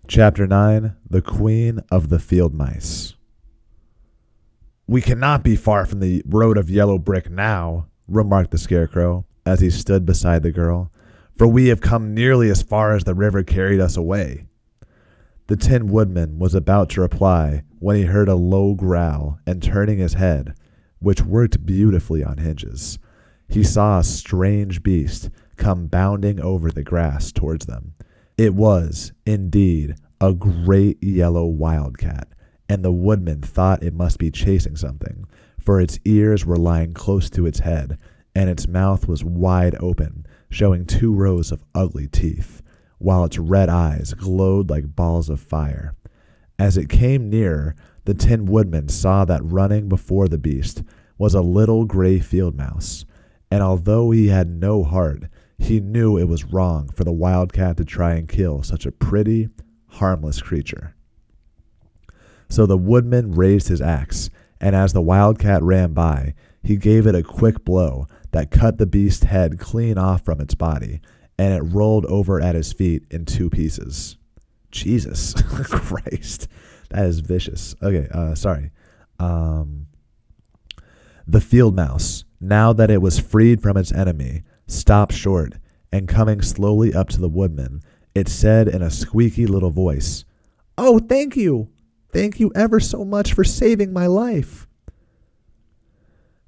Chapter 9, The Queen of the Field Mice. "We cannot be far from the road of yellow brick now," remarked the Scarecrow, as he stood beside the girl, "for we have come nearly as far as the river carried us away." The Tin Woodman was about to reply when he heard a low growl, and turning his head, which worked beautifully on hinges, he saw a strange beast come bounding over the grass towards them. It was, indeed, a great yellow wildcat, and the woodman thought it must be chasing something, for its ears were lying close to its head, and its mouth was wide open, showing 2 rows of ugly teeth, while its red eyes glowed like balls of fire. As it came nearer, the Tin Woodman saw that running before the beast was a little gray field mouse, and although he had no heart, he knew it was wrong for the wildcat to try and kill such a pretty, harmless creature. So the woodman raised his axe, and as the wildcat ran by, he gave it a quick blow that cut the beast's head clean off from its body, and it rolled over at his feet in 2 pieces. Jesus Christ, that is vicious. Okay, sorry. The field mouse, now that it was freed from its enemy, stopped short, and coming slowly up to the woodman, it said in a squeaky little voice, "Oh, thank you! Thank you ever so much for saving my life."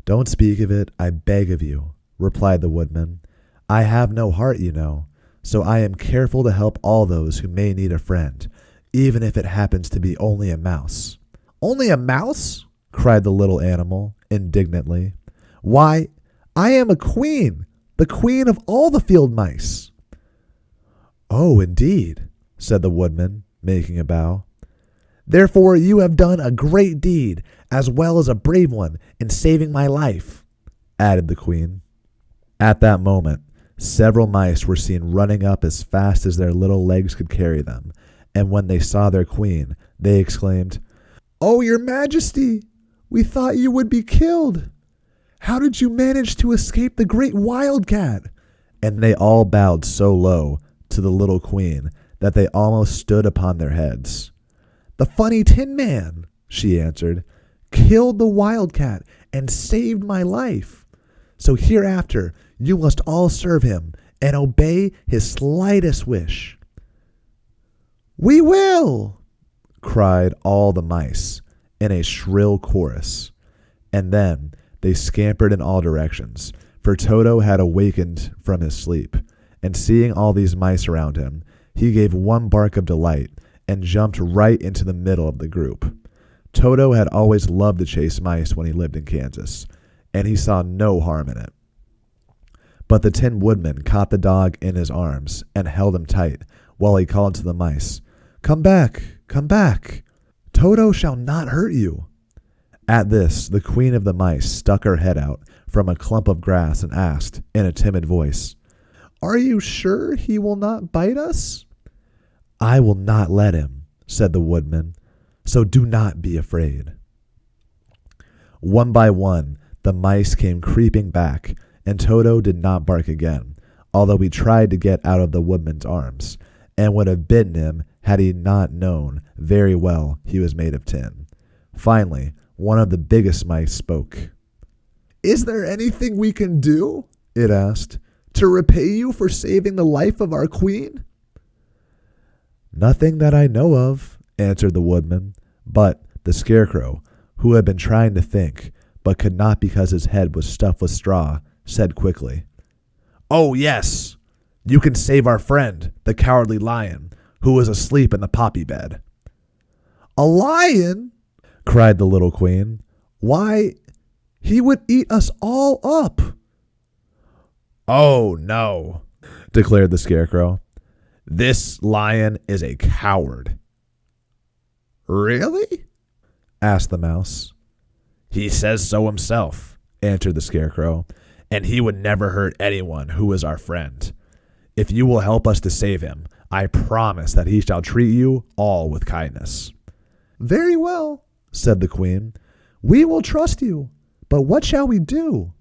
"Don't speak of it, I beg of you," replied the woodman. "I have no heart, you know, so I am careful to help all those who may need a friend, even if it happens to be only a mouse." "Only a mouse?" cried the little animal, indignantly. "Why, I am a queen, the queen of all the field mice." "Oh, indeed," said the woodman, making a bow. "Therefore you have done a great deed, as well as a brave one, in saving my life," added the queen. At that moment, several mice were seen running up as fast as their little legs could carry them, and when they saw their queen, they exclaimed, "Oh, your majesty, we thought you would be killed. How did you manage to escape the great wildcat?" And they all bowed so low to the little queen that they almost stood upon their heads. "The funny Tin Man," she answered, "killed the wildcat and saved my life. So hereafter you must all serve him and obey his slightest wish." "We will!" cried all the mice in a shrill chorus. And then they scampered in all directions, for Toto had awakened from his sleep, and seeing all these mice around him, he gave one bark of delight and jumped right into the middle of the group. Toto had always loved to chase mice when he lived in Kansas, and he saw no harm in it. But the Tin Woodman caught the dog in his arms and held him tight while he called to the mice, "Come back, come back. Toto shall not hurt you." At this, the queen of the mice stuck her head out from a clump of grass and asked, in a timid voice, "Are you sure he will not bite us?" "I will not let him," said the woodman, "so do not be afraid." One by one, the mice came creeping back, and Toto did not bark again, although he tried to get out of the woodman's arms, and would have bitten him had he not known very well he was made of tin. Finally, one of the biggest mice spoke. "Is there anything we can do," it asked, "to repay you for saving the life of our queen?" "Nothing that I know of," answered the woodman, but the Scarecrow, who had been trying to think, but could not because his head was stuffed with straw, said quickly, "Oh, yes, you can save our friend, the Cowardly Lion, who is asleep in the poppy bed." "A lion?" cried the little queen. "Why, he would eat us all up." "Oh, no," declared the Scarecrow. "This lion is a coward." "Really?" asked the mouse. "He says so himself," answered the Scarecrow, "and he would never hurt anyone who is our friend. If you will help us to save him, I promise that he shall treat you all with kindness." "Very well," said the queen. "We will trust you, but what shall we do?"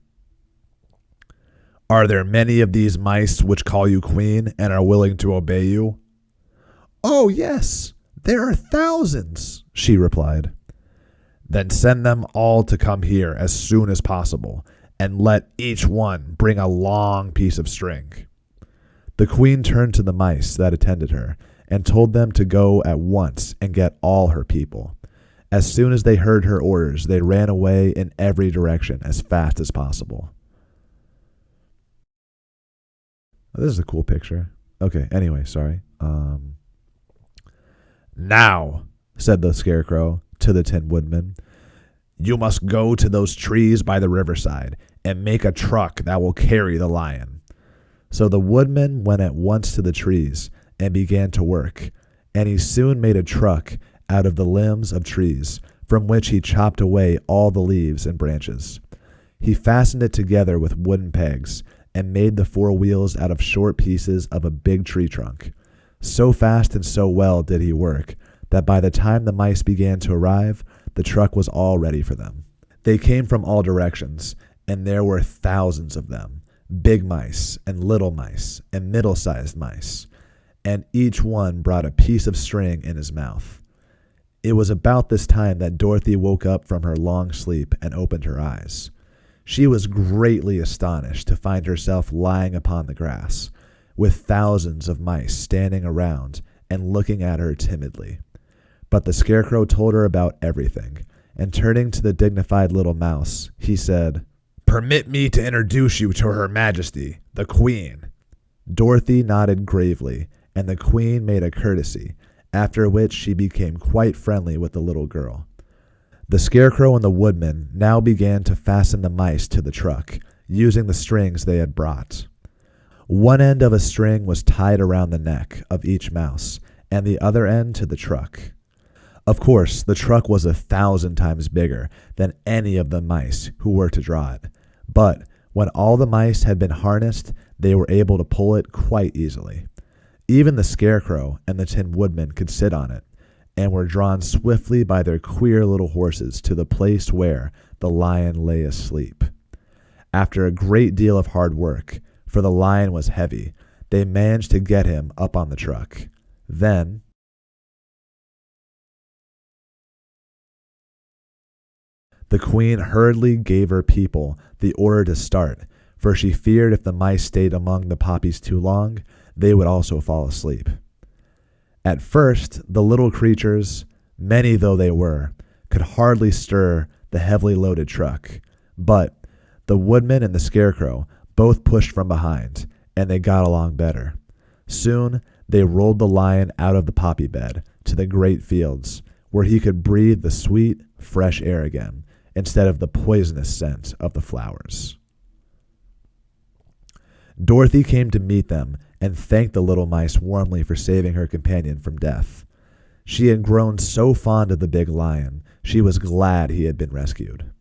"Are there many of these mice which call you queen and are willing to obey you?" "Oh, yes, there are thousands," she replied. "Then send them all to come here as soon as possible, and let each one bring a long piece of string." The queen turned to the mice that attended her and told them to go at once and get all her people. As soon as they heard her orders, they ran away in every direction as fast as possible. This is a cool picture. Okay, anyway, sorry. "Now," said the Scarecrow to the Tin Woodman, "you must go to those trees by the riverside and make a truck that will carry the lion." So the Woodman went at once to the trees and began to work, and he soon made a truck out of the limbs of trees, from which he chopped away all the leaves and branches. He fastened it together with wooden pegs and made the four wheels out of short pieces of a big tree trunk. So fast and so well did he work that by the time the mice began to arrive, the truck was all ready for them. They came from all directions, and there were thousands of them, big mice and little mice and middle-sized mice, and each one brought a piece of string in his mouth. It was about this time that Dorothy woke up from her long sleep and opened her eyes. She was greatly astonished to find herself lying upon the grass, with thousands of mice standing around and looking at her timidly. But the Scarecrow told her about everything, and turning to the dignified little mouse, he said, "Permit me to introduce you to Her Majesty, the Queen." Dorothy nodded gravely, and the Queen made a courtesy, after which she became quite friendly with the little girl. The Scarecrow and the Woodman now began to fasten the mice to the truck, using the strings they had brought. One end of a string was tied around the neck of each mouse, and the other end to the truck. Of course, the truck was 1,000 times bigger than any of the mice who were to draw it, but when all the mice had been harnessed, they were able to pull it quite easily. Even the Scarecrow and the Tin Woodman could sit on it, and were drawn swiftly by their queer little horses to the place where the lion lay asleep. After a great deal of hard work, for the lion was heavy, they managed to get him up on the truck. Then the Queen hurriedly gave her people the order to start, for she feared if the mice stayed among the poppies too long, they would also fall asleep. At first, the little creatures, many though they were, could hardly stir the heavily loaded truck, but the Woodman and the Scarecrow both pushed from behind, and they got along better. Soon they rolled the lion out of the poppy bed to the great fields, where he could breathe the sweet, fresh air again, instead of the poisonous scent of the flowers. Dorothy came to meet them and thanked the little mice warmly for saving her companion from death. She had grown so fond of the big lion, she was glad he had been rescued.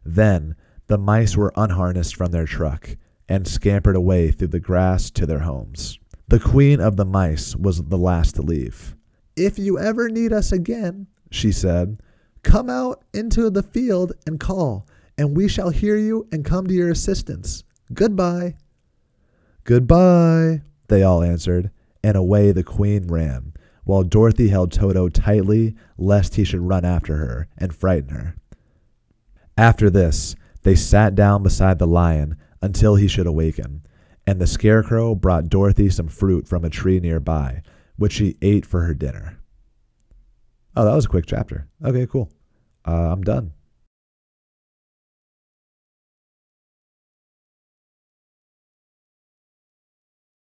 Then the mice were unharnessed from their truck and scampered away through the grass to their homes. The Queen of the Mice was the last to leave. "If you ever need us again," she said, "come out into the field and call, and we shall hear you and come to your assistance. Goodbye." "Goodbye," they all answered, and away the Queen ran, while Dorothy held Toto tightly lest he should run after her and frighten her. After this, they sat down beside the lion until he should awaken, and the Scarecrow brought Dorothy some fruit from a tree nearby, which she ate for her dinner. Oh, that was a quick chapter. Okay, cool. I'm done.